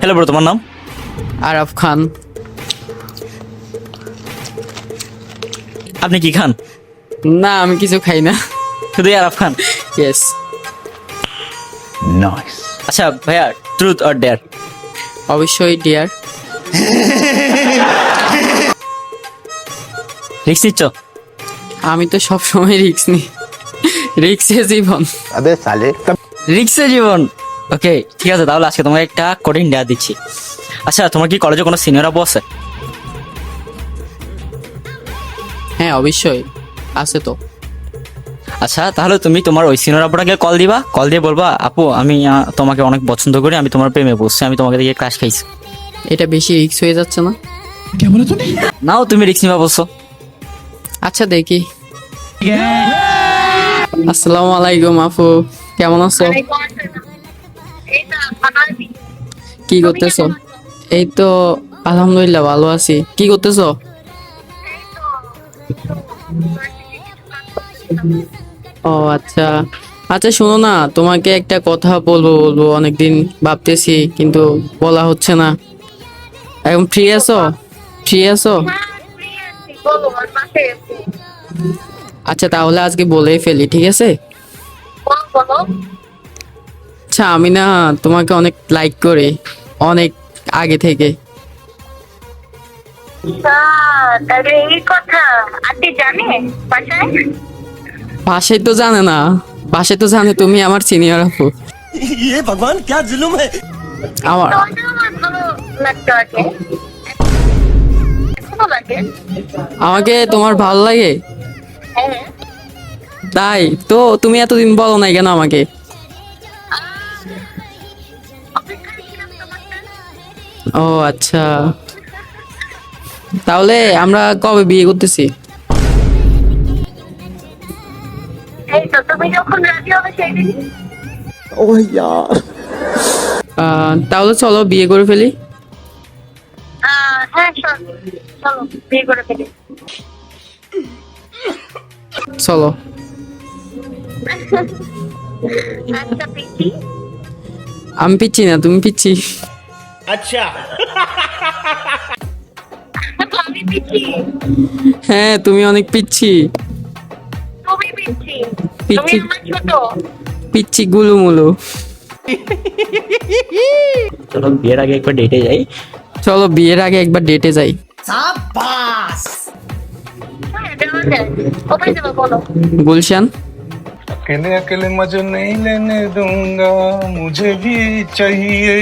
Hello bro, তোমার নাম? আরাফ খান। আপনি কি খান? না, আমি কিছু খাই না। শুধু আরাফ খান? ইয়েস। আচ্ছা ভাইয়া, ট্রুথ অর ডেয়ার? অবশ্যই ডিয়ার। রিস্ক নিচ্ছ? আমি তো সব সময় রিস্ক নিই। রিস্কে জীবন। अबे साले রিক্সে জীবন। ওকে ঠিক আছে, তাহলে আজকে তোমাকে একটা কঠিন ডেয়ার দিচ্ছি। আচ্ছা, তোমার কি কলেজে কোনো সিনিয়র আপু আছে? হ্যাঁ অবশ্যই আছে তো। আচ্ছা, তাহলে তুমি তোমার ওই সিনিয়র আপুটাকে কল দিবা, কল দিয়ে বলবা আপু আমি তোমাকে অনেক পছন্দ করি, আমি তোমার প্রেমে পড়ছি, আমি তোমাকে দেখে ক্রাশ খাইছি। এটা বেশি রিস্ক হয়ে যাচ্ছে না? নাও, তুমি রিক্স নিবা বলছো। আচ্ছা দেখি। আসসালামু আলাইকুম আপু, কেমন আছো? কি করতেছো? এই তো আলহামদুলিল্লাহ ভালো আছি। কি করতেছো? ও আচ্ছা। আচ্ছা শোনো না, তোমাকে একটা কথা বলবো বলবো অনেকদিন ভাবতেছি, কিন্তু বলা হচ্ছে না। এখন ফ্রি আছো? ফ্রি আছো? আচ্ছা তাহলে আজকে বলেই ফেলি, ঠিক আছে? আচ্ছা আমি না তোমাকে অনেক লাইক করি, অনেক আগে থেকে। তাহলে এই কথা আন্টি জানে বাসায়? বাসায় তো জানে না, বাসায় তো জানে তুমি আমার সিনিয়র আপু। ये भगवान क्या जुल्म है। আমার তখন আমার ভালো লাগতো আগে, এখনো লাগে। আমাকে তোমার ভালো লাগে? হ্যাঁ, তাই তো তুমি এতদিন বলো নাই কেন আমাকে? অপেক্ষায় ছিলাম তোমারটা। ও আচ্ছা, তাহলে আমরা কবে বিয়ে করতেছি? এই তো তুমি যখন রাজি হবে সেই দিনই। তাহলে চলো বিয়ে করে ফেলি। হ্যাঁ চলো বিয়ে করে ফেলি। চলো। আচ্ছা পিচ্ছি, আমি পিচ্ছি না, তুমি পিচ্ছি। अच्छा আমি পিচ্ছি, হ্যাঁ তুমি অনেক পিচ্ছি। তুমি পিচ্ছি, তুমি পিচ্ছি। আমার ছোট। পিচ্ছি গুলুমুলু। চলো বিয়ের আগে একবার ডেটে যাই। চলো বিয়ের আগে একবার ডেটে যাই। হ্যাঁ যাওয়া যায়। কোথায় যাবো বলো? গুলশান। अकेले अकेले मजे नहीं लेने दूंगा मुझे भी चाहिए